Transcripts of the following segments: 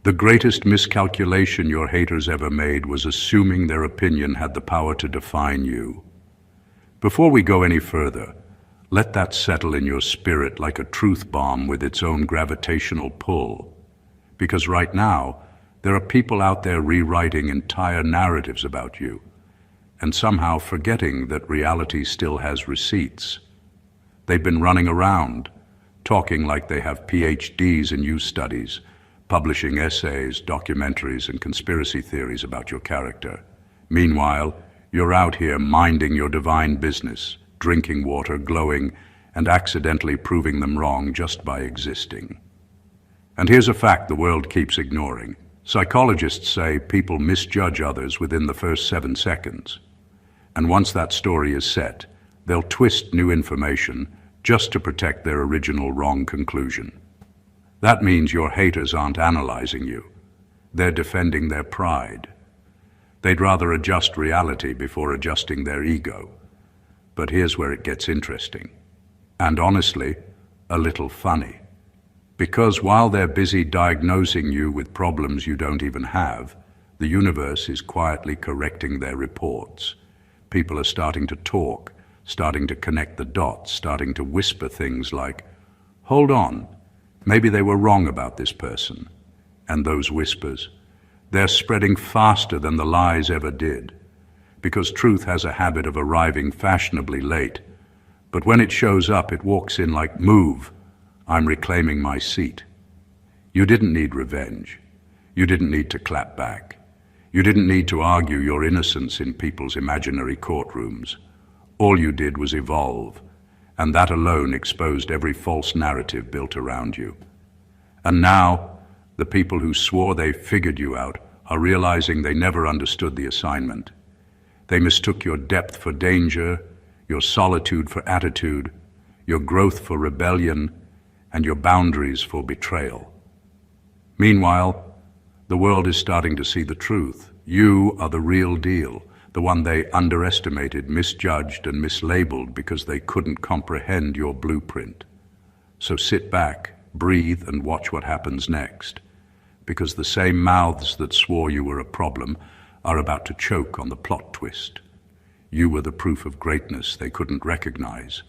The greatest miscalculation your haters ever made was assuming their opinion had the power to define you. Before we go any further, let that settle in your spirit like a truth bomb with its own gravitational pull. Because right now, there are people out there rewriting entire narratives about you, and somehow forgetting that reality still has receipts. They've been running around, talking like they have PhDs in you studies, publishing essays, documentaries, and conspiracy theories about your character. Meanwhile, you're out here minding your divine business, drinking water, glowing, and accidentally proving them wrong just by existing. And here's a fact the world keeps ignoring. Psychologists say people misjudge others within the first 7 seconds. And once that story is set, they'll twist new information just to protect their original wrong conclusion. That means your haters aren't analyzing you. They're defending their pride. They'd rather adjust reality before adjusting their ego. But here's where it gets interesting. And honestly, a little funny. Because while they're busy diagnosing you with problems you don't even have, the universe is quietly correcting their reports. People are starting to talk, starting to connect the dots, starting to whisper things like, "Hold on, maybe they were wrong about this person." And those whispers, they're spreading faster than the lies ever did. Because truth has a habit of arriving fashionably late. But when it shows up, it walks in like, "Move, I'm reclaiming my seat." You didn't need revenge. You didn't need to clap back. You didn't need to argue your innocence in people's imaginary courtrooms. All you did was evolve, and that alone exposed every false narrative built around you. And now, the people who swore they figured you out are realizing they never understood the assignment. They mistook your depth for danger, your solitude for attitude, your growth for rebellion, and your boundaries for betrayal. Meanwhile, the world is starting to see the truth. You are the real deal, the one they underestimated, misjudged, and mislabeled because they couldn't comprehend your blueprint. So sit back, breathe, and watch what happens next. Because the same mouths that swore you were a problem are about to choke on the plot twist. You were the proof of greatness they couldn't recognize.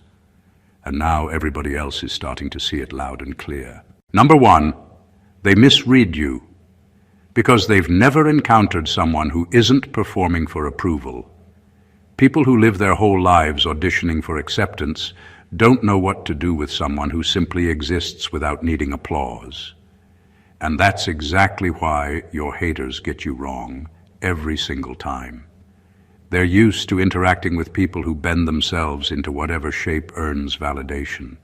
And now everybody else is starting to see it loud and clear. Number one, they misread you because they've never encountered someone who isn't performing for approval. People who live their whole lives auditioning for acceptance don't know what to do with someone who simply exists without needing applause. And that's exactly why your haters get you wrong every single time. They're used to interacting with people who bend themselves into whatever shape earns validation.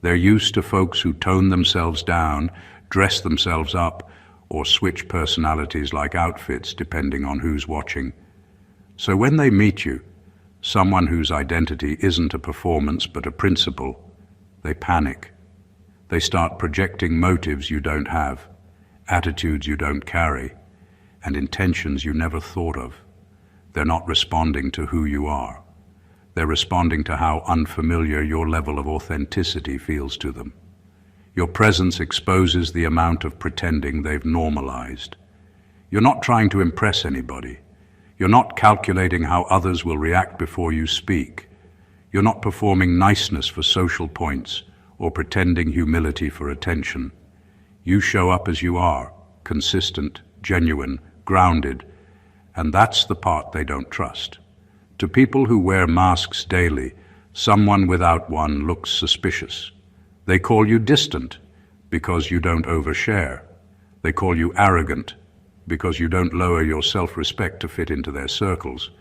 They're used to folks who tone themselves down, dress themselves up, or switch personalities like outfits depending on who's watching. So when they meet you, someone whose identity isn't a performance but a principle, they panic. They start projecting motives you don't have, attitudes you don't carry, and intentions you never thought of. They're not responding to who you are. They're responding to how unfamiliar your level of authenticity feels to them. Your presence exposes the amount of pretending they've normalized. You're not trying to impress anybody. You're not calculating how others will react before you speak. You're not performing niceness for social points or pretending humility for attention. You show up as you are, consistent, genuine, grounded, and that's the part they don't trust. To people who wear masks daily, someone without one looks suspicious. They call you distant because you don't overshare. They call you arrogant because you don't lower your self-respect to fit into their circles.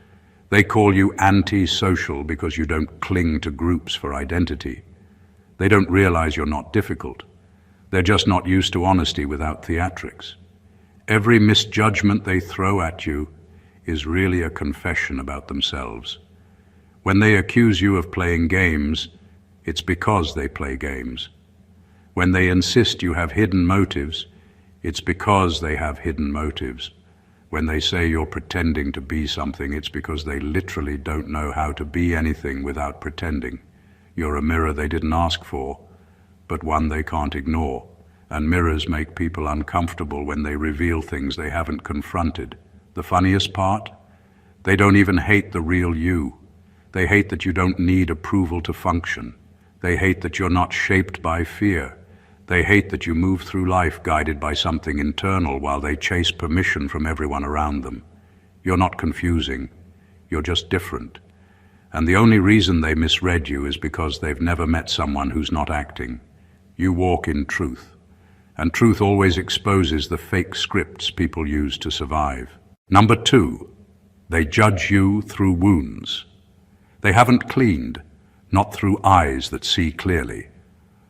They call you anti-social because you don't cling to groups for identity. They don't realize you're not difficult. They're just not used to honesty without theatrics. Every misjudgment they throw at you is really a confession about themselves. When they accuse you of playing games, it's because they play games. When they insist you have hidden motives, it's because they have hidden motives. When they say you're pretending to be something, it's because they literally don't know how to be anything without pretending. You're a mirror they didn't ask for, but one they can't ignore. and mirrors make people uncomfortable when they reveal things they haven't confronted. The funniest part? They don't even hate the real you. They hate that you don't need approval to function. They hate that you're not shaped by fear. They hate that you move through life guided by something internal while they chase permission from everyone around them. You're not confusing. You're just different. And the only reason they misread you is because they've never met someone who's not acting. You walk in truth. And truth always exposes the fake scripts people use to survive. Number 2, they judge you through wounds. They haven't cleaned, not through eyes that see clearly.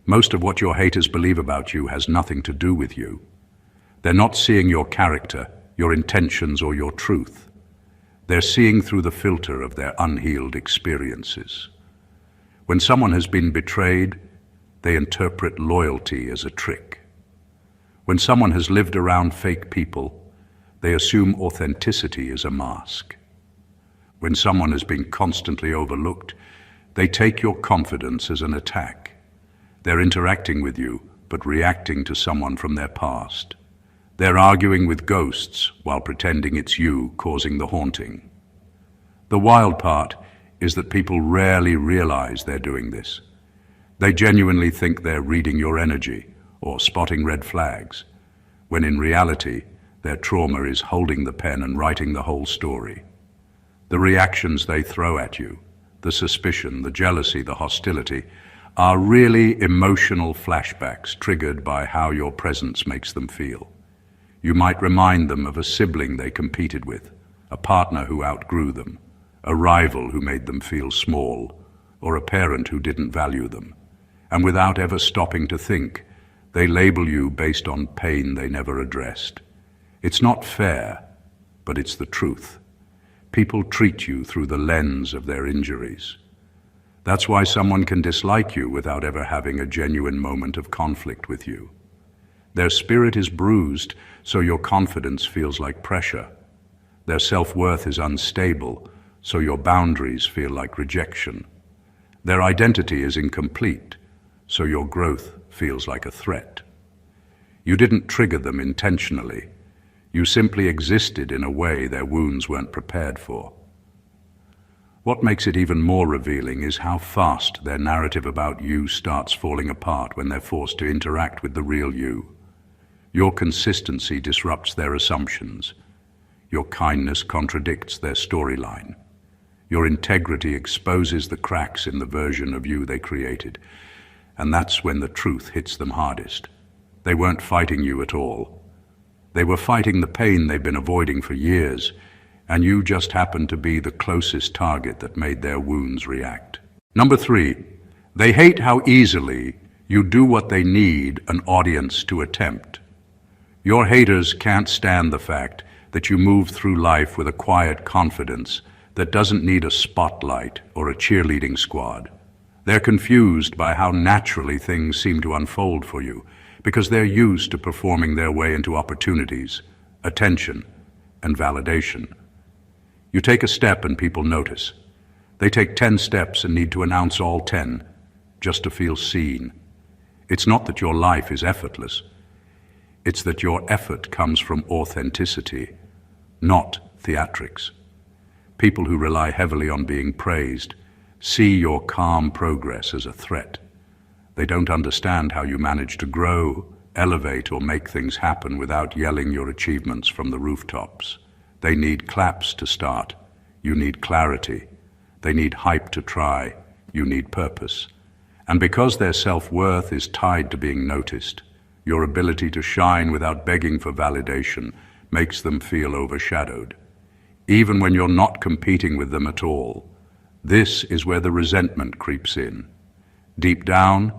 Most of what your haters believe about you has nothing to do with you. They're not seeing your character, your intentions, or your truth. They're seeing through the filter of their unhealed experiences. When someone has been betrayed, they interpret loyalty as a trick. When someone has lived around fake people, they assume authenticity is a mask. When someone has been constantly overlooked, they take your confidence as an attack. They're interacting with you, but reacting to someone from their past. They're arguing with ghosts while pretending it's you causing the haunting. The wild part is that people rarely realize they're doing this. They genuinely think they're reading your energy or spotting red flags, when in reality, their trauma is holding the pen and writing the whole story. The reactions they throw at you, the suspicion, the jealousy, the hostility, are really emotional flashbacks triggered by how your presence makes them feel. You might remind them of a sibling they competed with, a partner who outgrew them, a rival who made them feel small, or a parent who didn't value them. And without ever stopping to think, they label you based on pain they never addressed. It's not fair, but it's the truth. People treat you through the lens of their injuries. That's why someone can dislike you without ever having a genuine moment of conflict with you. Their spirit is bruised, so your confidence feels like pressure. Their self-worth is unstable, so your boundaries feel like rejection. Their identity is incomplete, so your growth feels like a threat. You didn't trigger them intentionally. You simply existed in a way their wounds weren't prepared for. What makes it even more revealing is how fast their narrative about you starts falling apart when they're forced to interact with the real you. Your consistency disrupts their assumptions. Your kindness contradicts their storyline. Your integrity exposes the cracks in the version of you they created. And that's when the truth hits them hardest. They weren't fighting you at all. They were fighting the pain they've been avoiding for years, and you just happened to be the closest target that made their wounds react. Number 3, they hate how easily you do what they need an audience to attempt. Your haters can't stand the fact that you move through life with a quiet confidence that doesn't need a spotlight or a cheerleading squad. They're confused by how naturally things seem to unfold for you, because they're used to performing their way into opportunities, attention, and validation. You take a step and people notice. They take 10 steps and need to announce all 10, just to feel seen. It's not that your life is effortless. It's that your effort comes from authenticity, not theatrics. People who rely heavily on being praised see your calm progress as a threat. They don't understand how you manage to grow, elevate, or make things happen without yelling your achievements from the rooftops. They need claps to start. You need clarity. They need hype to try. You need purpose. And because their self-worth is tied to being noticed, your ability to shine without begging for validation makes them feel overshadowed. Even when you're not competing with them at all, this is where the resentment creeps in. Deep down,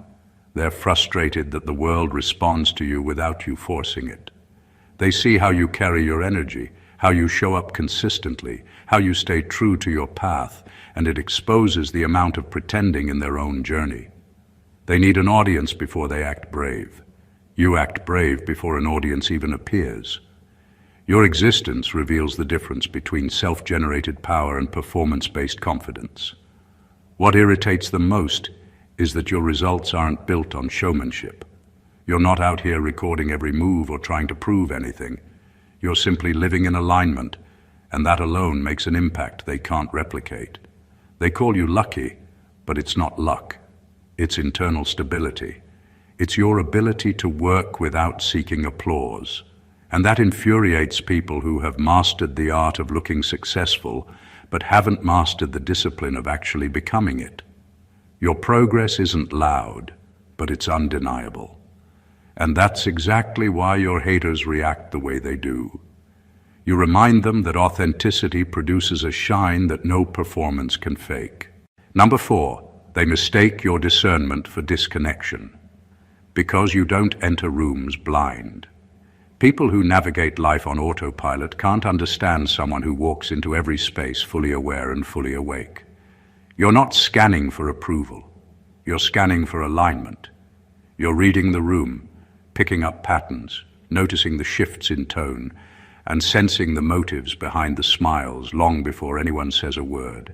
they're frustrated that the world responds to you without you forcing it. They see how you carry your energy, how you show up consistently, how you stay true to your path, and it exposes the amount of pretending in their own journey. They need an audience before they act brave. You act brave before an audience even appears. Your existence reveals the difference between self-generated power and performance-based confidence. What irritates them most is that your results aren't built on showmanship. You're not out here recording every move or trying to prove anything. You're simply living in alignment, and that alone makes an impact they can't replicate. They call you lucky, but it's not luck. It's internal stability. It's your ability to work without seeking applause. And that infuriates people who have mastered the art of looking successful, but haven't mastered the discipline of actually becoming it. Your progress isn't loud, but it's undeniable. And that's exactly why your haters react the way they do. You remind them that authenticity produces a shine that no performance can fake. Number 4, they mistake your discernment for disconnection. Because you don't enter rooms blind. People who navigate life on autopilot can't understand someone who walks into every space fully aware and fully awake. You're not scanning for approval. You're scanning for alignment. You're reading the room, picking up patterns, noticing the shifts in tone, and sensing the motives behind the smiles long before anyone says a word.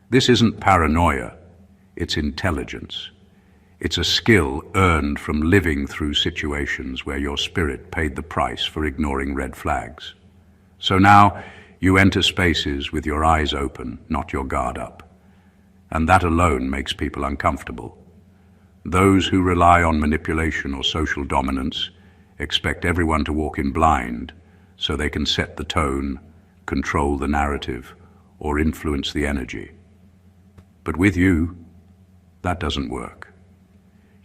This isn't paranoia, it's intelligence. It's a skill earned from living through situations where your spirit paid the price for ignoring red flags. So now you enter spaces with your eyes open, not your guard up. And that alone makes people uncomfortable. Those who rely on manipulation or social dominance expect everyone to walk in blind so they can set the tone, control the narrative, or influence the energy. But with you, that doesn't work.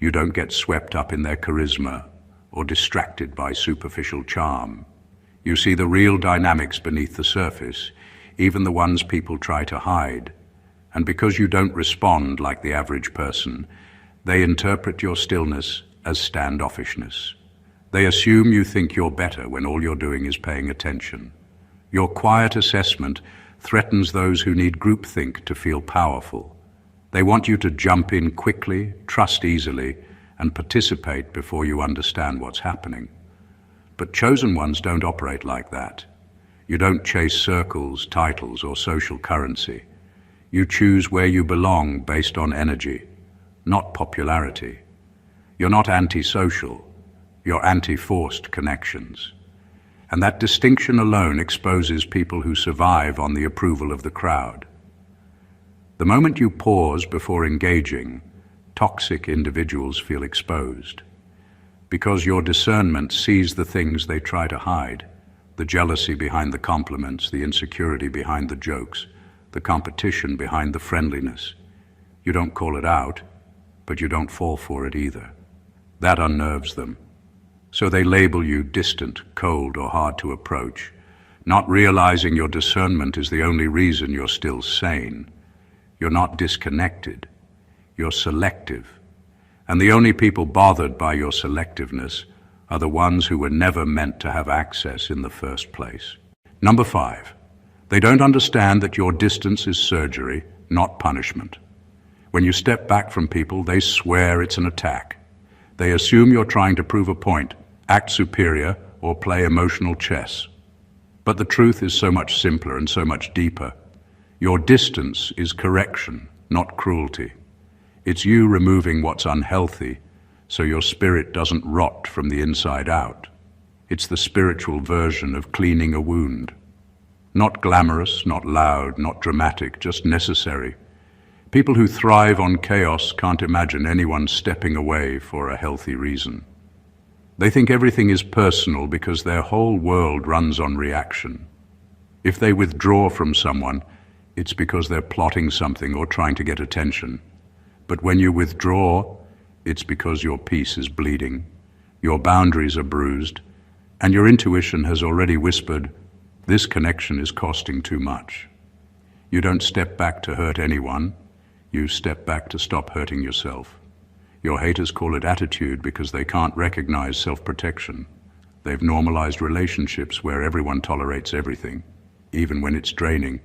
You don't get swept up in their charisma or distracted by superficial charm. You see the real dynamics beneath the surface, even the ones people try to hide. And because you don't respond like the average person, they interpret your stillness as standoffishness. They assume you think you're better when all you're doing is paying attention. Your quiet assessment threatens those who need groupthink to feel powerful. They want you to jump in quickly, trust easily, and participate before you understand what's happening. But chosen ones don't operate like that. You don't chase circles, titles, or social currency. You choose where you belong based on energy, not popularity. You're not antisocial. You're anti-forced connections. And that distinction alone exposes people who survive on the approval of the crowd. The moment you pause before engaging, toxic individuals feel exposed. Because your discernment sees the things they try to hide, the jealousy behind the compliments, the insecurity behind the jokes, the competition behind the friendliness. You don't call it out, but you don't fall for it either. That unnerves them. So they label you distant, cold, or hard to approach, not realizing your discernment is the only reason you're still sane. You're not disconnected. You're selective. And the only people bothered by your selectiveness are the ones who were never meant to have access in the first place. Number 5, they don't understand that your distance is surgery, not punishment. When you step back from people, they swear it's an attack. They assume you're trying to prove a point, act superior, or play emotional chess. But the truth is so much simpler and so much deeper. Your distance is correction, not cruelty. It's you removing what's unhealthy so your spirit doesn't rot from the inside out. It's the spiritual version of cleaning a wound. Not glamorous, not loud, not dramatic, just necessary. People who thrive on chaos can't imagine anyone stepping away for a healthy reason. They think everything is personal because their whole world runs on reaction. If they withdraw from someone, it's because they're plotting something or trying to get attention. But when you withdraw, it's because your peace is bleeding, your boundaries are bruised, and your intuition has already whispered, this connection is costing too much. You don't step back to hurt anyone, you step back to stop hurting yourself. Your haters call it attitude because they can't recognize self-protection. They've normalized relationships where everyone tolerates everything, even when it's draining.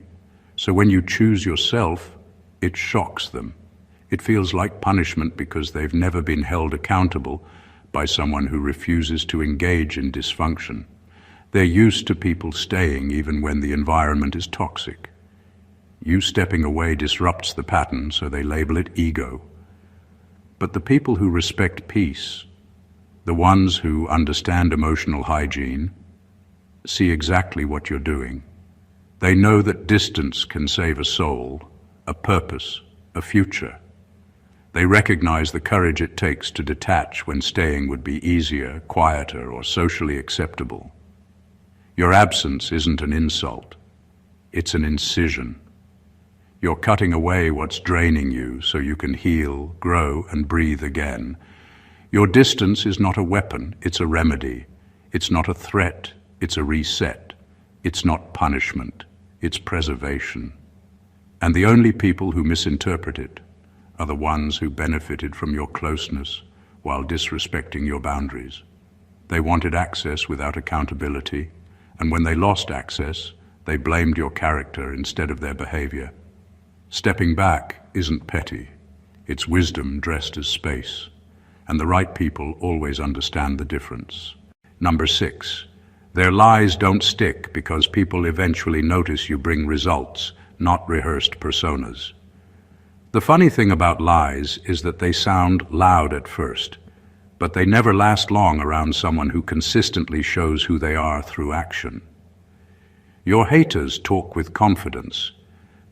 So when you choose yourself, it shocks them. It feels like punishment because they've never been held accountable by someone who refuses to engage in dysfunction. They're used to people staying even when the environment is toxic. You stepping away disrupts the pattern, so they label it ego. But the people who respect peace The ones who understand emotional hygiene see exactly what you're doing. They know that distance can save a soul, a purpose, a future. They recognize the courage it takes to detach when staying would be easier, quieter, or socially acceptable. Your absence isn't an insult. It's an incision. You're cutting away what's draining you so you can heal, grow, and breathe again. Your distance is not a weapon, it's a remedy. It's not a threat, it's a reset. It's not punishment, it's preservation. And the only people who misinterpret it are the ones who benefited from your closeness while disrespecting your boundaries. They wanted access without accountability, and when they lost access, they blamed your character instead of their behavior. Stepping back isn't petty. It's wisdom dressed as space. And the right people always understand the difference. Number 6, their lies don't stick because people eventually notice you bring results, not rehearsed personas. The funny thing about lies is that they sound loud at first, but they never last long around someone who consistently shows who they are through action. Your haters talk with confidence,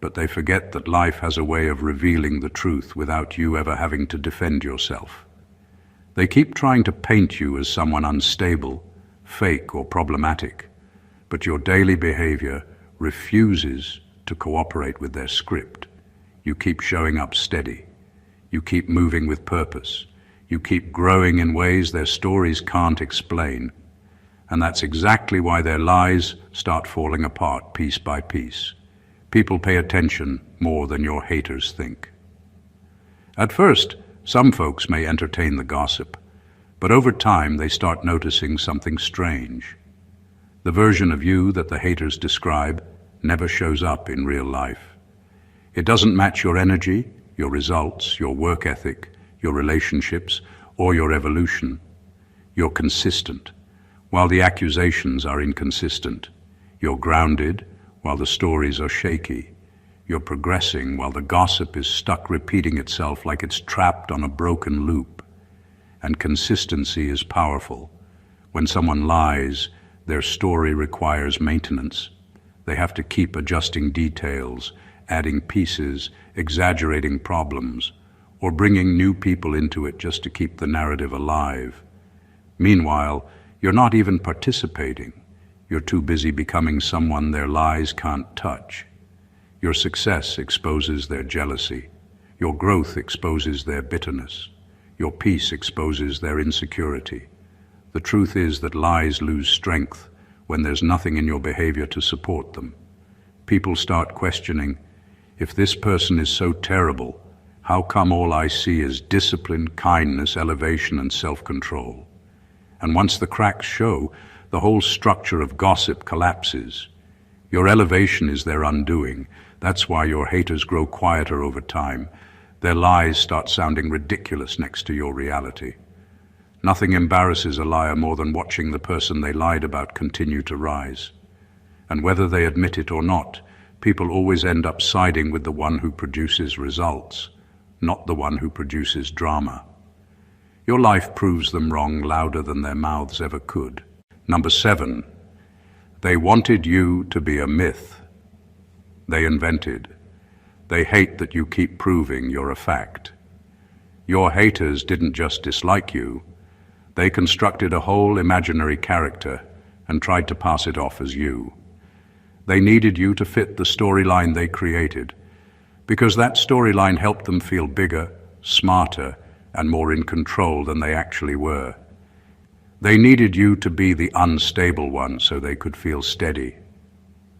but they forget that life has a way of revealing the truth without you ever having to defend yourself. They keep trying to paint you as someone unstable, fake, or problematic, but your daily behavior refuses to cooperate with their script. You keep showing up steady. You keep moving with purpose. You keep growing in ways their stories can't explain. And that's exactly why their lies start falling apart piece by piece. People pay attention more than your haters think. At first, some folks may entertain the gossip, but over time they start noticing something strange. The version of you that the haters describe never shows up in real life. It doesn't match your energy, your results, your work ethic, your relationships, or your evolution. You're consistent, while the accusations are inconsistent. You're grounded, while the stories are shaky. You're progressing, while the gossip is stuck repeating itself like it's trapped on a broken loop. And consistency is powerful. When someone lies, their story requires maintenance. They have to keep adjusting details, adding pieces, exaggerating problems, or bringing new people into it just to keep the narrative alive. Meanwhile, you're not even participating. You're too busy becoming someone their lies can't touch. Your success exposes their jealousy. Your growth exposes their bitterness. Your peace exposes their insecurity. The truth is that lies lose strength when there's nothing in your behavior to support them. People start questioning, if this person is so terrible, how come all I see is discipline, kindness, elevation, and self-control? And once the cracks show, the whole structure of gossip collapses. Your elevation is their undoing. That's why your haters grow quieter over time. Their lies start sounding ridiculous next to your reality. Nothing embarrasses a liar more than watching the person they lied about continue to rise. And whether they admit it or not, people always end up siding with the one who produces results, not the one who produces drama. Your life proves them wrong louder than their mouths ever could. Number 7, they wanted you to be a myth. They invented. They hate that you keep proving you're a fact. Your haters didn't just dislike you. They constructed a whole imaginary character and tried to pass it off as you. They needed you to fit the storyline they created, because that storyline helped them feel bigger, smarter, and more in control than they actually were. They needed you to be the unstable one so they could feel steady.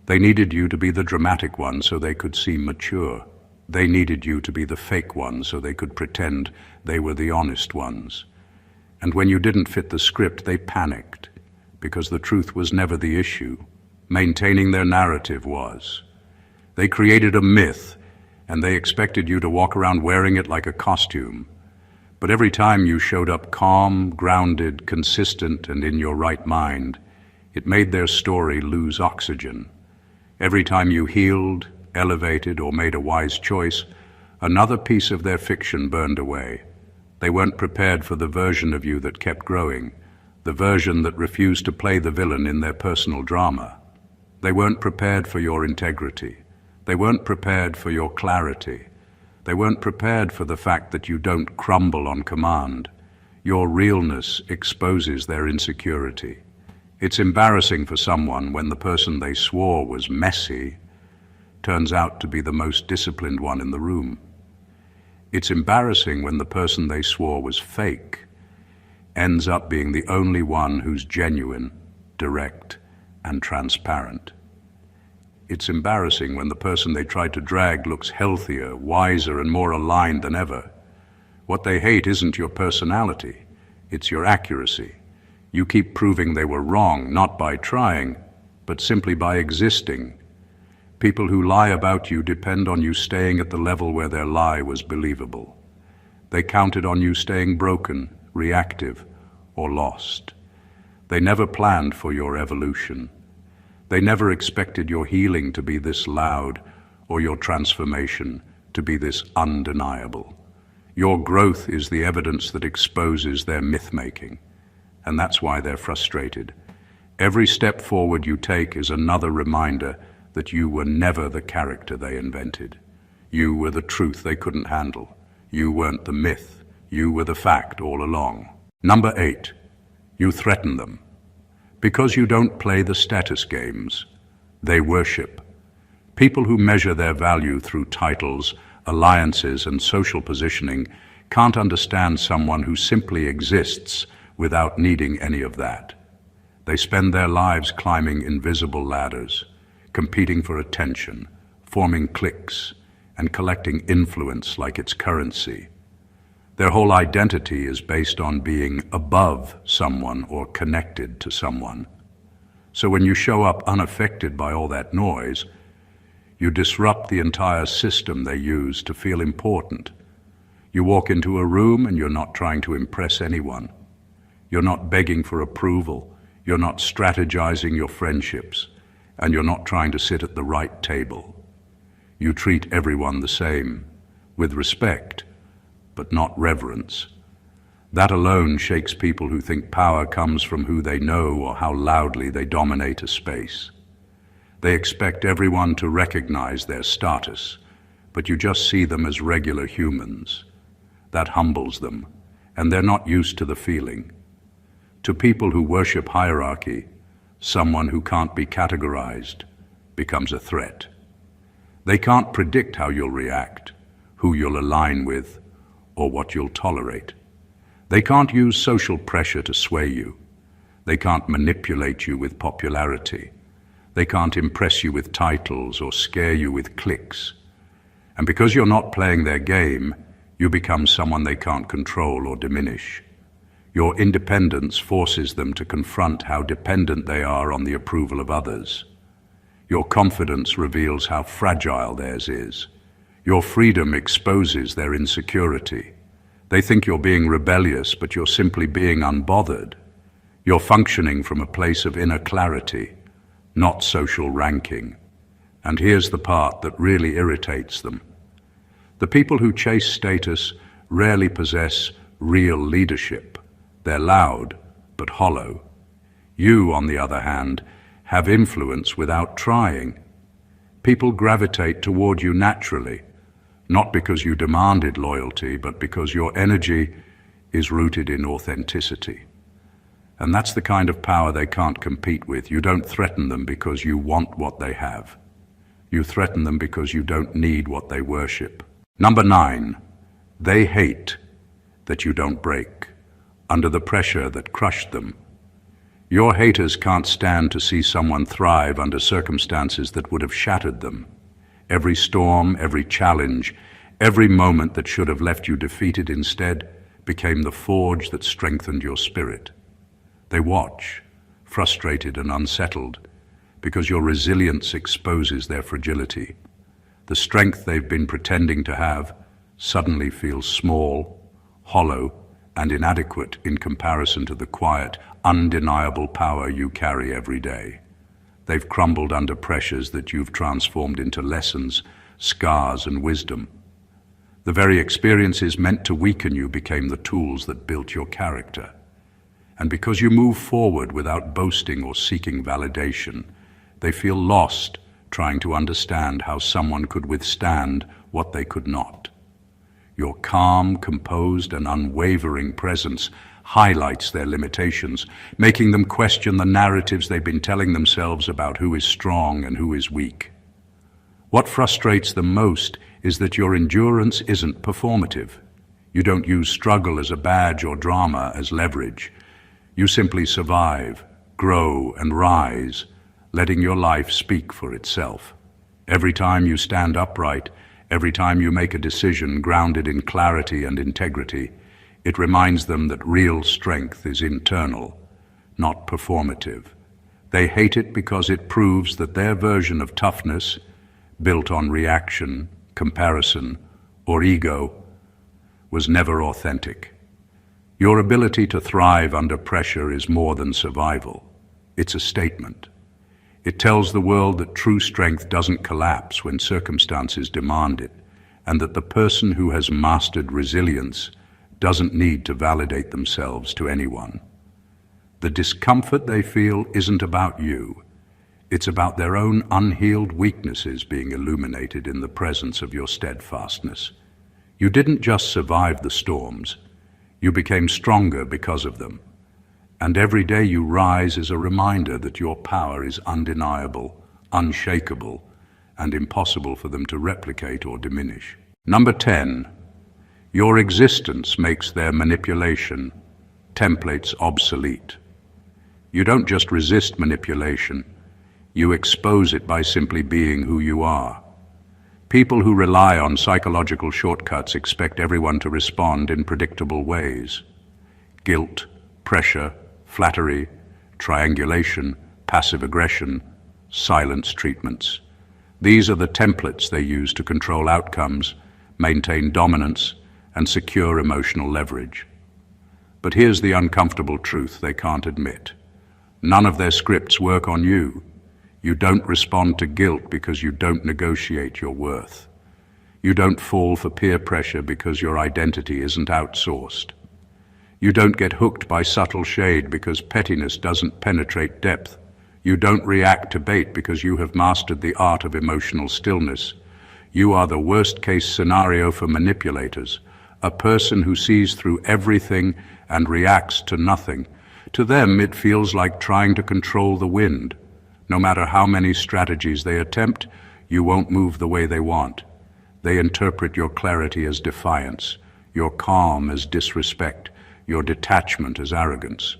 They needed you to be the dramatic one so they could seem mature. They needed you to be the fake one so they could pretend they were the honest ones. And when you didn't fit the script, they panicked, because the truth was never the issue. Maintaining their narrative was. They created a myth, and they expected you to walk around wearing it like a costume. But every time you showed up calm, grounded, consistent, and in your right mind, it made their story lose oxygen. Every time you healed, elevated, or made a wise choice, another piece of their fiction burned away. They weren't prepared for the version of you that kept growing, the version that refused to play the villain in their personal drama. They weren't prepared for your integrity. They weren't prepared for your clarity. They weren't prepared for the fact that you don't crumble on command. Your realness exposes their insecurity. It's embarrassing for someone when the person they swore was messy turns out to be the most disciplined one in the room. It's embarrassing when the person they swore was fake ends up being the only one who's genuine, direct, and transparent. It's embarrassing when the person they tried to drag looks healthier, wiser, and more aligned than ever. What they hate isn't your personality, it's your accuracy. You keep proving they were wrong, not by trying, but simply by existing. People who lie about you depend on you staying at the level where their lie was believable. They counted on you staying broken, reactive, or lost. They never planned for your evolution. They never expected your healing to be this loud or your transformation to be this undeniable. Your growth is the evidence that exposes their myth-making, and that's why they're frustrated. Every step forward you take is another reminder that you were never the character they invented. You were the truth they couldn't handle. You weren't the myth. You were the fact all along. Number 8, you threaten them. Because you don't play the status games, they worship. People who measure their value through titles, alliances, and social positioning can't understand someone who simply exists without needing any of that. They spend their lives climbing invisible ladders, competing for attention, forming cliques, and collecting influence like it's currency. Their whole identity is based on being above someone or connected to someone. So when you show up unaffected by all that noise, you disrupt the entire system they use to feel important. You walk into a room and you're not trying to impress anyone. You're not begging for approval. You're not strategizing your friendships. And you're not trying to sit at the right table. You treat everyone the same, with respect, but not reverence. That alone shakes people who think power comes from who they know or how loudly they dominate a space. They expect everyone to recognize their status, but you just see them as regular humans. That humbles them, and they're not used to the feeling. To people who worship hierarchy, someone who can't be categorized becomes a threat. They can't predict how you'll react, who you'll align with, or what you'll tolerate. They can't use social pressure to sway you. They can't manipulate you with popularity. They can't impress you with titles or scare you with cliques. And because you're not playing their game, you become someone they can't control or diminish. Your independence forces them to confront how dependent they are on the approval of others. Your confidence reveals how fragile theirs is. Your freedom exposes their insecurity. They think you're being rebellious, but you're simply being unbothered. You're functioning from a place of inner clarity, not social ranking. And here's the part that really irritates them. The people who chase status rarely possess real leadership. They're loud, but hollow. You, on the other hand, have influence without trying. People gravitate toward you naturally, not because you demanded loyalty, but because your energy is rooted in authenticity. And that's the kind of power they can't compete with. You don't threaten them because you want what they have. You threaten them because you don't need what they worship. Number 9, they hate that you don't break under the pressure that crushed them. Your haters can't stand to see someone thrive under circumstances that would have shattered them. Every storm, every challenge, every moment that should have left you defeated instead became the forge that strengthened your spirit. They watch, frustrated and unsettled, because your resilience exposes their fragility. The strength they've been pretending to have suddenly feels small, hollow, and inadequate in comparison to the quiet, undeniable power you carry every day. They've crumbled under pressures that you've transformed into lessons, scars, and wisdom. The very experiences meant to weaken you became the tools that built your character. And because you move forward without boasting or seeking validation, they feel lost trying to understand how someone could withstand what they could not. Your calm, composed, and unwavering presence highlights their limitations, making them question the narratives they've been telling themselves about who is strong and who is weak. What frustrates them most is that your endurance isn't performative. You don't use struggle as a badge or drama as leverage. You simply survive, grow, and rise, letting your life speak for itself. Every time you stand upright, every time you make a decision grounded in clarity and integrity, it reminds them that real strength is internal, not performative. They hate it because it proves that their version of toughness, built on reaction, comparison, or ego, was never authentic. Your ability to thrive under pressure is more than survival. It's a statement. It tells the world that true strength doesn't collapse when circumstances demand it, and that the person who has mastered resilience doesn't need to validate themselves to anyone. The discomfort they feel isn't about you. It's about their own unhealed weaknesses being illuminated in the presence of your steadfastness. You didn't just survive the storms. You became stronger because of them. And every day you rise is a reminder that your power is undeniable, unshakable, and impossible for them to replicate or diminish. Number 10, your existence makes their manipulation templates obsolete. You don't just resist manipulation, you expose it by simply being who you are. People who rely on psychological shortcuts expect everyone to respond in predictable ways. Guilt, pressure, flattery, triangulation, passive aggression, silence treatments. These are the templates they use to control outcomes, maintain dominance, and secure emotional leverage. But here's the uncomfortable truth they can't admit. None of their scripts work on you. You don't respond to guilt because you don't negotiate your worth. You don't fall for peer pressure because your identity isn't outsourced. You don't get hooked by subtle shade because pettiness doesn't penetrate depth. You don't react to bait because you have mastered the art of emotional stillness. You are the worst-case scenario for manipulators, a person who sees through everything and reacts to nothing. To them, it feels like trying to control the wind. No matter how many strategies they attempt, you won't move the way they want. They interpret your clarity as defiance, your calm as disrespect, your detachment as arrogance.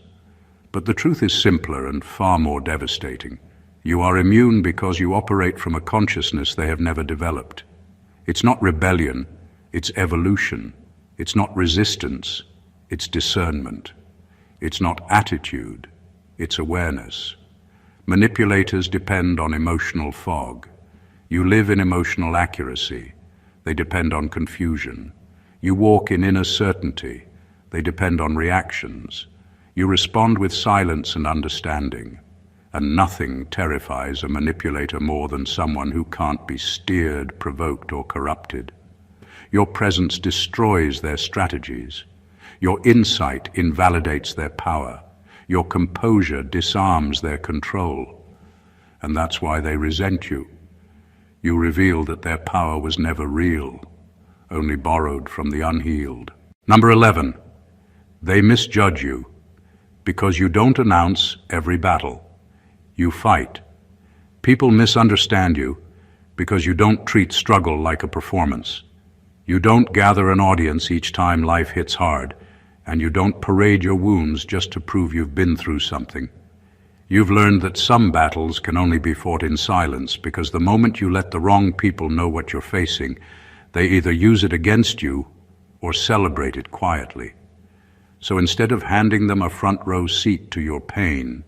But the truth is simpler and far more devastating. You are immune because you operate from a consciousness they have never developed. It's not rebellion, it's evolution. It's not resistance, it's discernment. It's not attitude, it's awareness. Manipulators depend on emotional fog. You live in emotional accuracy. They depend on confusion. You walk in inner certainty. They depend on reactions. You respond with silence and understanding. And nothing terrifies a manipulator more than someone who can't be steered, provoked, or corrupted. Your presence destroys their strategies. Your insight invalidates their power. Your composure disarms their control. And that's why they resent you. You reveal that their power was never real, only borrowed from the unhealed. Number 11, they misjudge you because you don't announce every battle. You fight. People misunderstand you because you don't treat struggle like a performance. You don't gather an audience each time life hits hard, and you don't parade your wounds just to prove you've been through something. You've learned that some battles can only be fought in silence because the moment you let the wrong people know what you're facing, they either use it against you or celebrate it quietly. So instead of handing them a front row seat to your pain,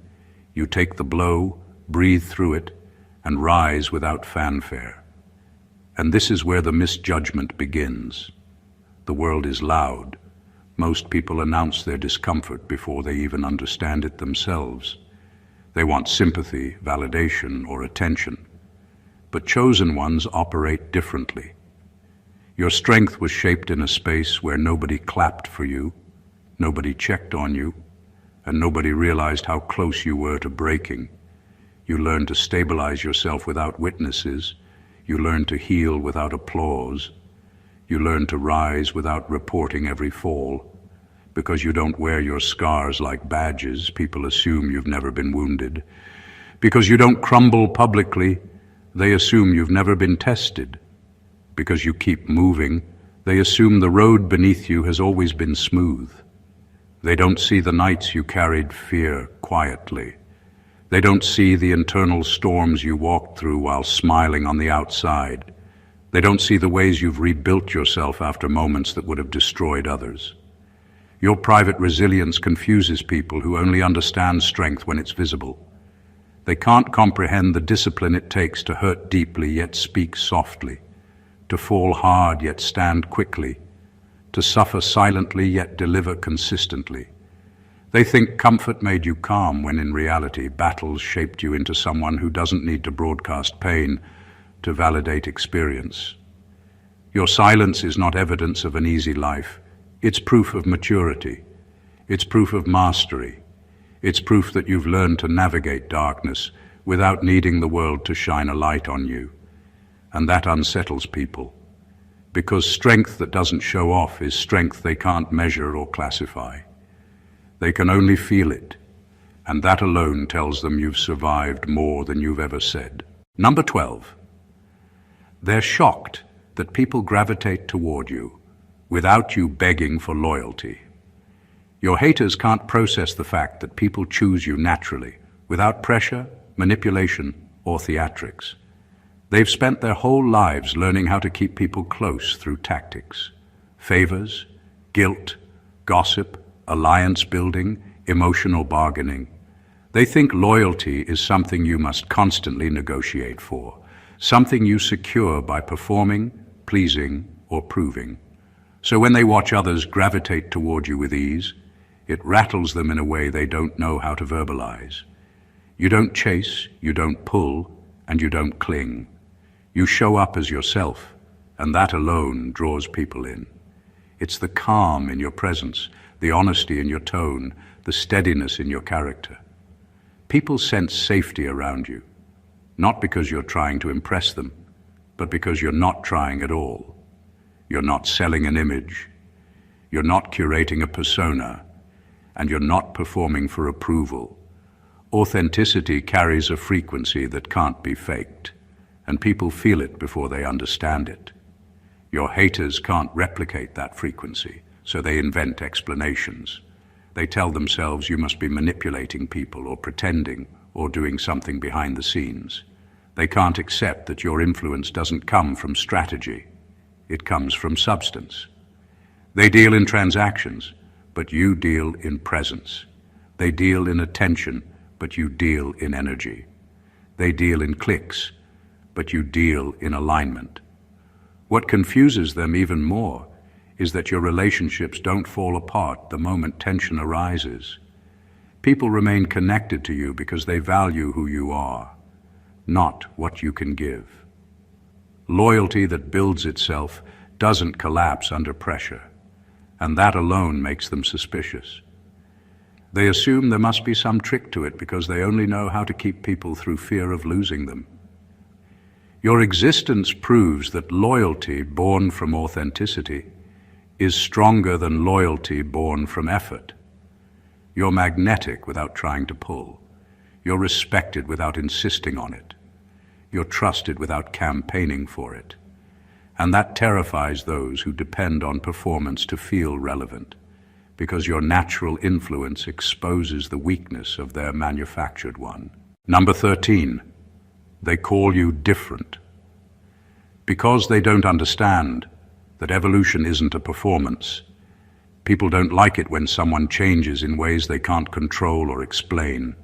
you take the blow, breathe through it, and rise without fanfare. And this is where the misjudgment begins. The world is loud. Most people announce their discomfort before they even understand it themselves. They want sympathy, validation, or attention. But chosen ones operate differently. Your strength was shaped in a space where nobody clapped for you, nobody checked on you, and nobody realized how close you were to breaking. You learned to stabilize yourself without witnesses. You learned to heal without applause. You learned to rise without reporting every fall. Because you don't wear your scars like badges, people assume you've never been wounded. Because you don't crumble publicly, they assume you've never been tested. Because you keep moving, they assume the road beneath you has always been smooth. They don't see the nights you carried fear quietly. They don't see the internal storms you walked through while smiling on the outside. They don't see the ways you've rebuilt yourself after moments that would have destroyed others. Your private resilience confuses people who only understand strength when it's visible. They can't comprehend the discipline it takes to hurt deeply yet speak softly, to fall hard yet stand quickly, to suffer silently yet deliver consistently. They think comfort made you calm when in reality battles shaped you into someone who doesn't need to broadcast pain to validate experience. Your silence is not evidence of an easy life. It's proof of maturity. It's proof of mastery. It's proof that you've learned to navigate darkness without needing the world to shine a light on you. And that unsettles people, because strength that doesn't show off is strength they can't measure or classify. They can only feel it, and that alone tells them you've survived more than you've ever said. Number 12. They're shocked that people gravitate toward you without you begging for loyalty. Your haters can't process the fact that people choose you naturally, without pressure, manipulation, or theatrics. They've spent their whole lives learning how to keep people close through tactics, favors, guilt, gossip, alliance building, emotional bargaining. They think loyalty is something you must constantly negotiate for, something you secure by performing, pleasing, or proving. So when they watch others gravitate toward you with ease, it rattles them in a way they don't know how to verbalize. You don't chase, you don't pull, and you don't cling. You show up as yourself, and that alone draws people in. It's the calm in your presence, the honesty in your tone, the steadiness in your character. People sense safety around you, not because you're trying to impress them, but because you're not trying at all. You're not selling an image, you're not curating a persona, and you're not performing for approval. Authenticity carries a frequency that can't be faked, and people feel it before they understand it. Your haters can't replicate that frequency, so they invent explanations. They tell themselves you must be manipulating people or pretending or doing something behind the scenes. They can't accept that your influence doesn't come from strategy. It comes from substance. They deal in transactions, but you deal in presence. They deal in attention, but you deal in energy. They deal in clicks, but you deal in alignment. What confuses them even more is that your relationships don't fall apart the moment tension arises. People remain connected to you because they value who you are, not what you can give. Loyalty that builds itself doesn't collapse under pressure, and that alone makes them suspicious. They assume there must be some trick to it because they only know how to keep people through fear of losing them. Your existence proves that loyalty born from authenticity is stronger than loyalty born from effort. You're magnetic without trying to pull. You're respected without insisting on it. You're trusted without campaigning for it. And that terrifies those who depend on performance to feel relevant, because your natural influence exposes the weakness of their manufactured one. Number 13, they call you different. Because they don't understand that evolution isn't a performance, people don't like it when someone changes in ways they can't control or explain.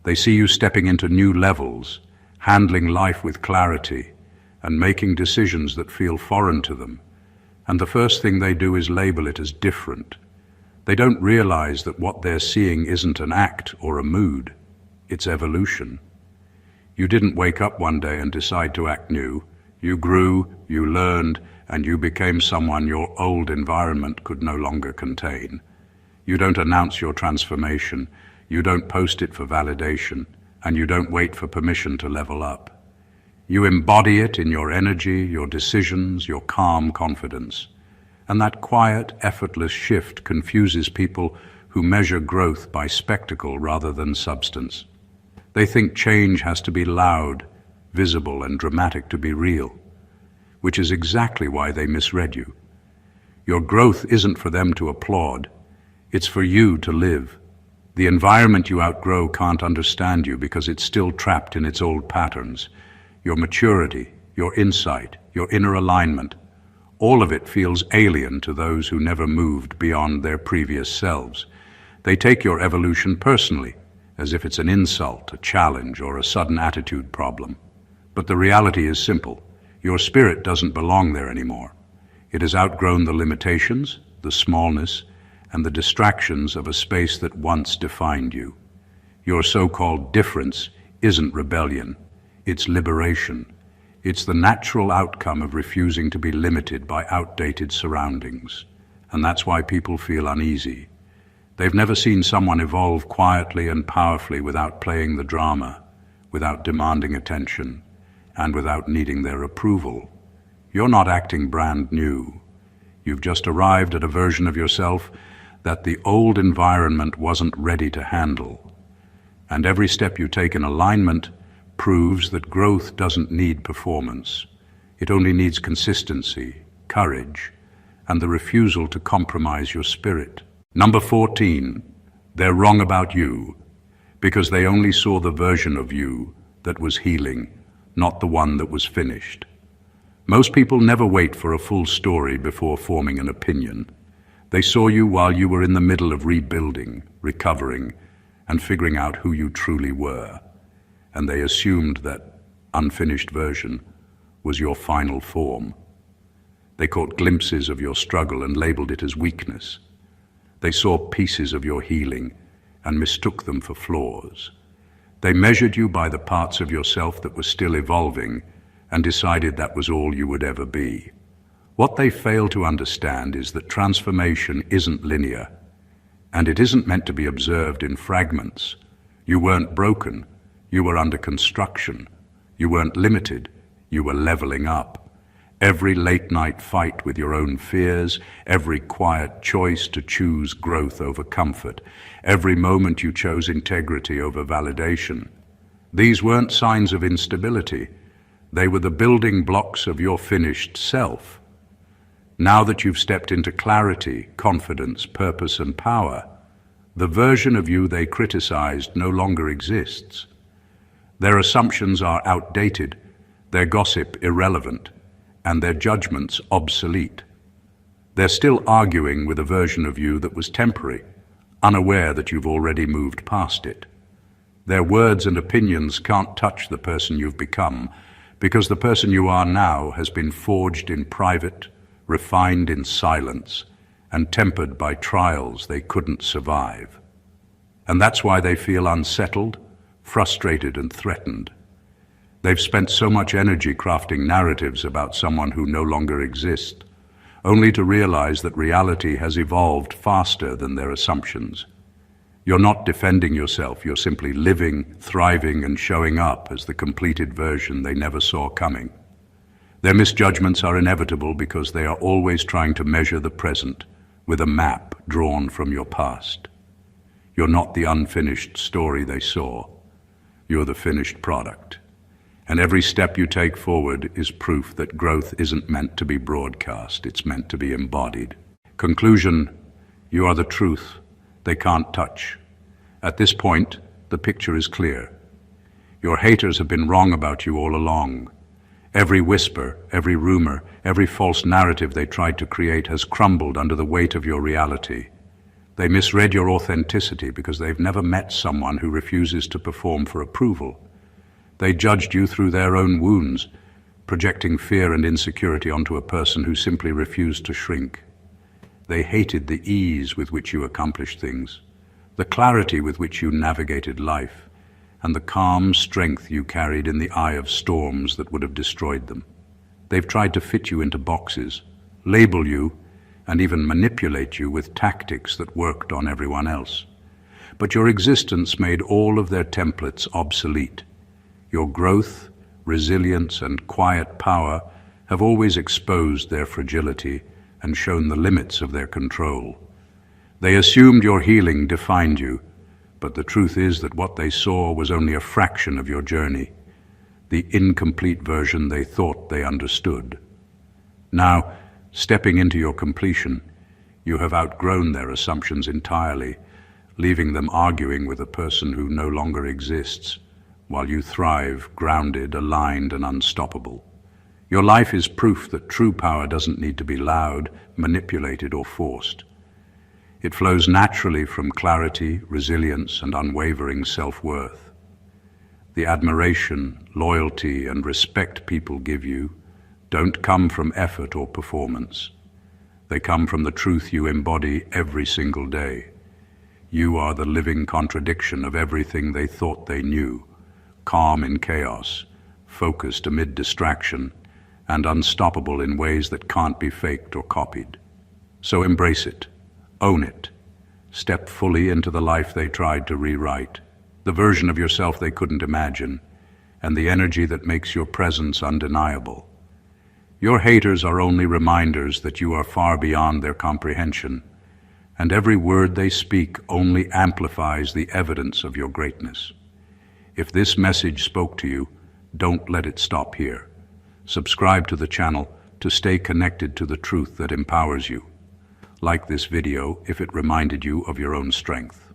They see you stepping into new levels, handling life with clarity, and making decisions that feel foreign to them. And the first thing they do is label it as different. They don't realize that what they're seeing isn't an act or a mood, it's evolution. You didn't wake up one day and decide to act new. You grew, you learned, and you became someone your old environment could no longer contain. You don't announce your transformation, you don't post it for validation, and you don't wait for permission to level up. You embody it in your energy, your decisions, your calm confidence. And that quiet, effortless shift confuses people who measure growth by spectacle rather than substance. They think change has to be loud, visible, and dramatic to be real, which is exactly why they misread you. Your growth isn't for them to applaud, it's for you to live. The environment you outgrow can't understand you because it's still trapped in its old patterns. Your maturity, your insight, your inner alignment, all of it feels alien to those who never moved beyond their previous selves. They take your evolution personally, as if it's an insult, a challenge, or a sudden attitude problem. But the reality is simple. Your spirit doesn't belong there anymore. It has outgrown the limitations, the smallness, and the distractions of a space that once defined you. Your so-called difference isn't rebellion, it's liberation. It's the natural outcome of refusing to be limited by outdated surroundings. And that's why people feel uneasy. They've never seen someone evolve quietly and powerfully without playing the drama, without demanding attention, and without needing their approval. You're not acting brand new. You've just arrived at a version of yourself that the old environment wasn't ready to handle. And every step you take in alignment proves that growth doesn't need performance. It only needs consistency, courage, and the refusal to compromise your spirit. Number 14, they're wrong about you because they only saw the version of you that was healing, not the one that was finished. Most people never wait for a full story before forming an opinion. They saw you while you were in the middle of rebuilding, recovering, and figuring out who you truly were. And they assumed that unfinished version was your final form. They caught glimpses of your struggle and labeled it as weakness. They saw pieces of your healing and mistook them for flaws. They measured you by the parts of yourself that were still evolving and decided that was all you would ever be. What they fail to understand is that transformation isn't linear, and it isn't meant to be observed in fragments. You weren't broken, you were under construction. You weren't limited, you were leveling up. Every late-night fight with your own fears, every quiet choice to choose growth over comfort, every moment you chose integrity over validation. These weren't signs of instability. They were the building blocks of your finished self. Now that you've stepped into clarity, confidence, purpose, and power, the version of you they criticized no longer exists. Their assumptions are outdated, their gossip irrelevant, and their judgments obsolete. They're still arguing with a version of you that was temporary, unaware that you've already moved past it. Their words and opinions can't touch the person you've become, because the person you are now has been forged in private, refined in silence, and tempered by trials they couldn't survive. And that's why they feel unsettled, frustrated, and threatened. They've spent so much energy crafting narratives about someone who no longer exists, only to realize that reality has evolved faster than their assumptions. You're not defending yourself, you're simply living, thriving, and showing up as the completed version they never saw coming. Their misjudgments are inevitable because they are always trying to measure the present with a map drawn from your past. You're not the unfinished story they saw. You're the finished product. And every step you take forward is proof that growth isn't meant to be broadcast, it's meant to be embodied. Conclusion, you are the truth they can't touch. At this point, the picture is clear. Your haters have been wrong about you all along. Every whisper, every rumor, every false narrative they tried to create has crumbled under the weight of your reality. They misread your authenticity because they've never met someone who refuses to perform for approval. They judged you through their own wounds, projecting fear and insecurity onto a person who simply refused to shrink. They hated the ease with which you accomplished things, the clarity with which you navigated life, and the calm strength you carried in the eye of storms that would have destroyed them. They've tried to fit you into boxes, label you, and even manipulate you with tactics that worked on everyone else. But your existence made all of their templates obsolete. Your growth, resilience, and quiet power have always exposed their fragility and shown the limits of their control. They assumed your healing defined you, but the truth is that what they saw was only a fraction of your journey, the incomplete version they thought they understood. Now, stepping into your completion, you have outgrown their assumptions entirely, leaving them arguing with a person who no longer exists, while you thrive, grounded, aligned, and unstoppable. Your life is proof that true power doesn't need to be loud, manipulated, or forced. It flows naturally from clarity, resilience, and unwavering self-worth. The admiration, loyalty, and respect people give you don't come from effort or performance. They come from the truth you embody every single day. You are the living contradiction of everything they thought they knew, calm in chaos, focused amid distraction, and unstoppable in ways that can't be faked or copied. So embrace it, own it, step fully into the life they tried to rewrite, the version of yourself they couldn't imagine, and the energy that makes your presence undeniable. Your haters are only reminders that you are far beyond their comprehension, and every word they speak only amplifies the evidence of your greatness. If this message spoke to you, don't let it stop here. Subscribe to the channel to stay connected to the truth that empowers you. Like this video if it reminded you of your own strength.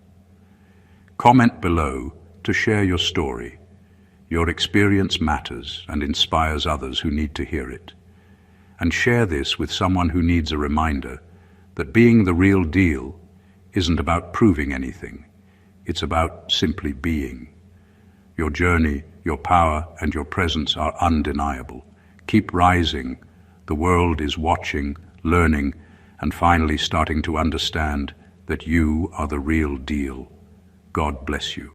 Comment below to share your story. Your experience matters and inspires others who need to hear it. And share this with someone who needs a reminder that being the real deal isn't about proving anything. It's about simply being. Your journey, your power, and your presence are undeniable. Keep rising. The world is watching, learning, and finally starting to understand that you are the real deal. God bless you.